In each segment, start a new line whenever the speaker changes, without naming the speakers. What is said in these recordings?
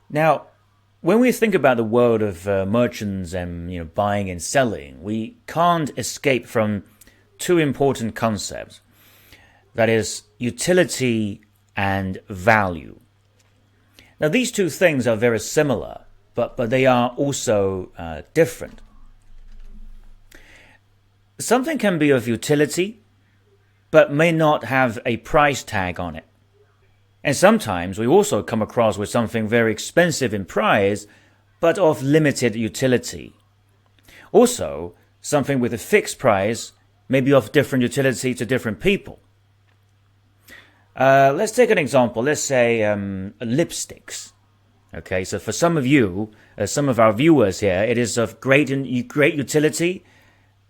Now, when we think about the world of merchants and buying and selling, we can't escape from two important concepts. That is utility and value. Now, these two things are very similar, but they are also different. Something can be of utility, but may not have a price tag on it. And sometimes we also come across with something very expensive in price, but of limited utility. Also, something with a fixed price may be of different utility to different people. Let's take an example. Let's say lipsticks. Okay, so for some of you, some of our viewers here, it is of great utility,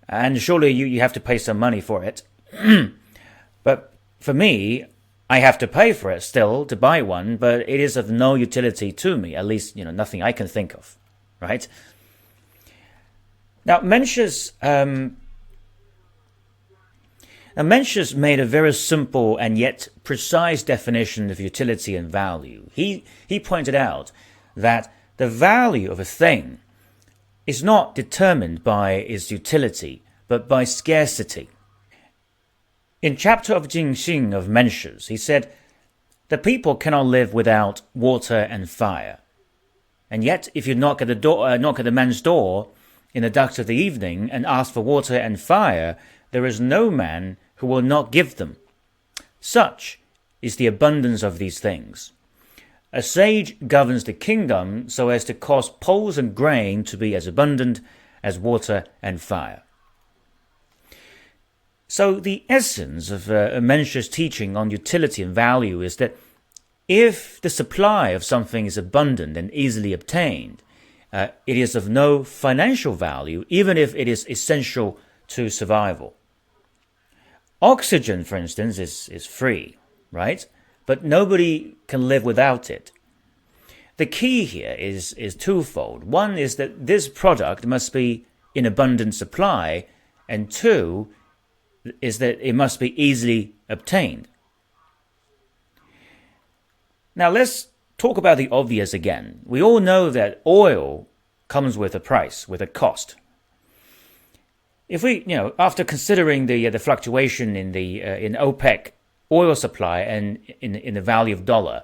and surely you have to pay some money for it. But for me, I have to pay for it still to buy one, but it is of no utility to me, at least nothing I can think of, right? Now, Mencius made a very simple and yet precise definition of utility and value. He pointed out that the value of a thing is not determined by its utility, but by scarcity. In chapter of Jingxing of Mencius, he said, the people cannot live without water and fire. And yet, if you knock at the man's door in the dusk of the evening and ask for water and fire, there is no man who will not give them. Such is the abundance of these things. A sage governs the kingdom so as to cause poles and grain to be as abundant as water and fire. So the essence of Mencius' teaching on utility and value is that if the supply of something is abundant and easily obtained, it is of no financial value, even if it is essential to survival. Oxygen, for instance, is free, right? But nobody can live without it. The key here is twofold. One is that this product must be in abundant supply, and two is that it must be easily obtained. Now let's talk about the obvious again. We all know that oil comes with a price, with a cost. If we, after considering the fluctuation in OPEC oil supply and in the value of dollar,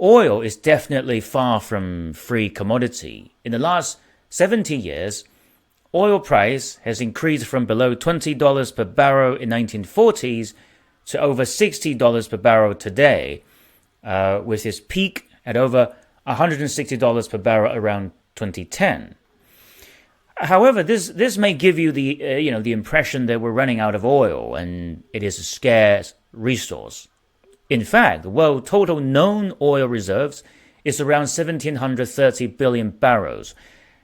oil is definitely far from free commodity. In the last 70 years, oil price has increased from below $20 per barrel in 1940s to over $60 per barrel today, with its peak at over $160 per barrel around 2010. However, this may give you the impression that we're running out of oil and it is a scarce resource. In fact, the world total known oil reserves is around 1,730 billion barrels,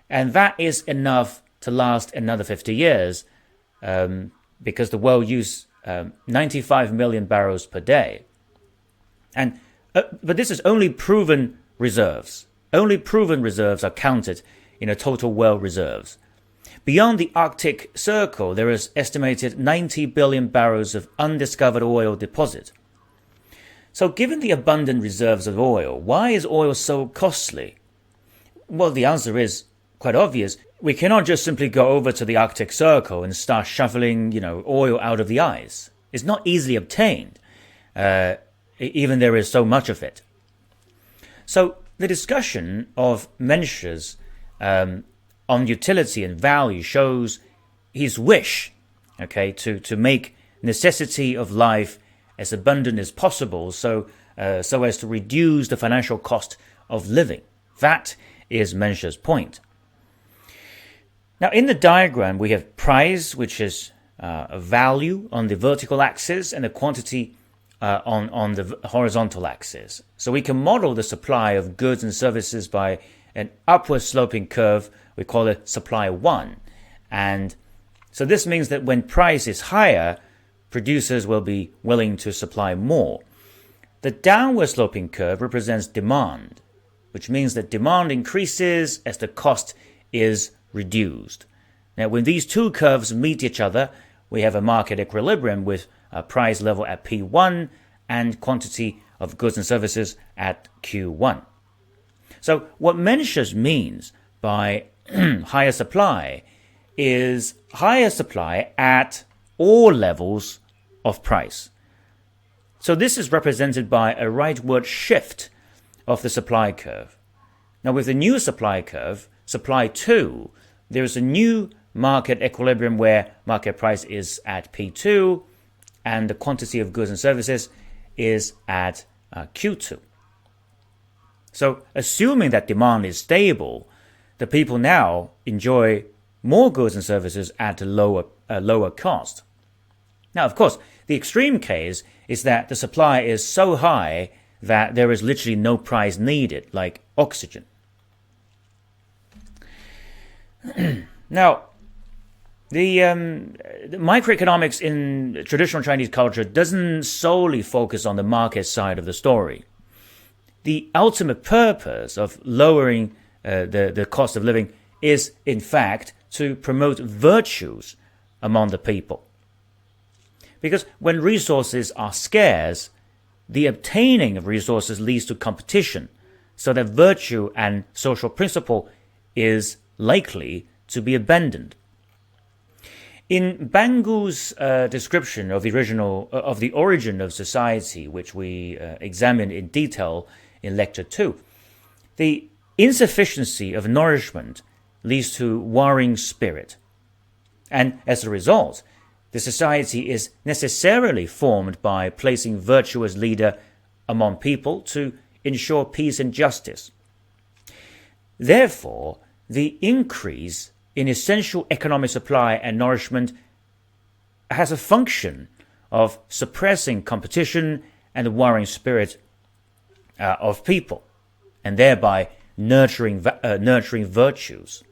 and that is enough to last another 50 years, because the world uses 95 million barrels per day. But this is only proven reserves. Only proven reserves are counted in a total world reserves. Beyond the Arctic Circle, there is estimated 90 billion barrels of undiscovered oil deposit. So given the abundant reserves of oil, why is oil so costly? Well, the answer is quite obvious. We cannot just simply go over to the Arctic Circle and start shoveling, oil out of the ice. It's not easily obtained, even there is so much of it. So the discussion of Mencius on utility and value shows his wish, to make necessity of life as abundant as possible, so as to reduce the financial cost of living. That is Mencius' point. Now, in the diagram, we have price, which is a value on the vertical axis, and a quantity on the horizontal axis. So we can model the supply of goods and services by an upward sloping curve. We call it supply 1. And so this means that when price is higher, producers will be willing to supply more. The downward sloping curve represents demand, which means that demand increases as the cost is reduced. Now, when these two curves meet each other, we have a market equilibrium with a price level at P1 and quantity of goods and services at Q1. So what Mencius means by higher supply is higher supply at all levels of price. So this is represented by a rightward shift of the supply curve. Now with the new supply curve, supply 2, there is a new market equilibrium where market price is at P2 and the quantity of goods and services is at Q2. So assuming that demand is stable, the people now enjoy more goods and services at a lower cost. Now, of course, the extreme case is that the supply is so high that there is literally no price needed, like oxygen. Now, the microeconomics in traditional Chinese culture doesn't solely focus on the market side of the story. The ultimate purpose of lowering the cost of living is, in fact, to promote virtues among the people. Because when resources are scarce, the obtaining of resources leads to competition, so that virtue and social principle is likely to be abandoned. In Bangu's description of the origin of society, which we examined in detail in Lecture 2, the insufficiency of nourishment leads to warring spirit. And as a result, the society is necessarily formed by placing virtuous leader among people to ensure peace and justice. Therefore, the increase in essential economic supply and nourishment has a function of suppressing competition and the warring spirit of people, and thereby nurturing virtues.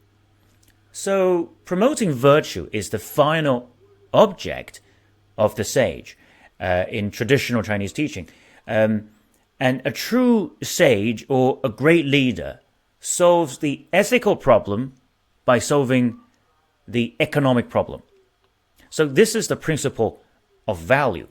So promoting virtue is the final object of the sage in traditional Chinese teaching. And a true sage or a great leader solves the ethical problem by solving the economic problem. So this is the principle of value.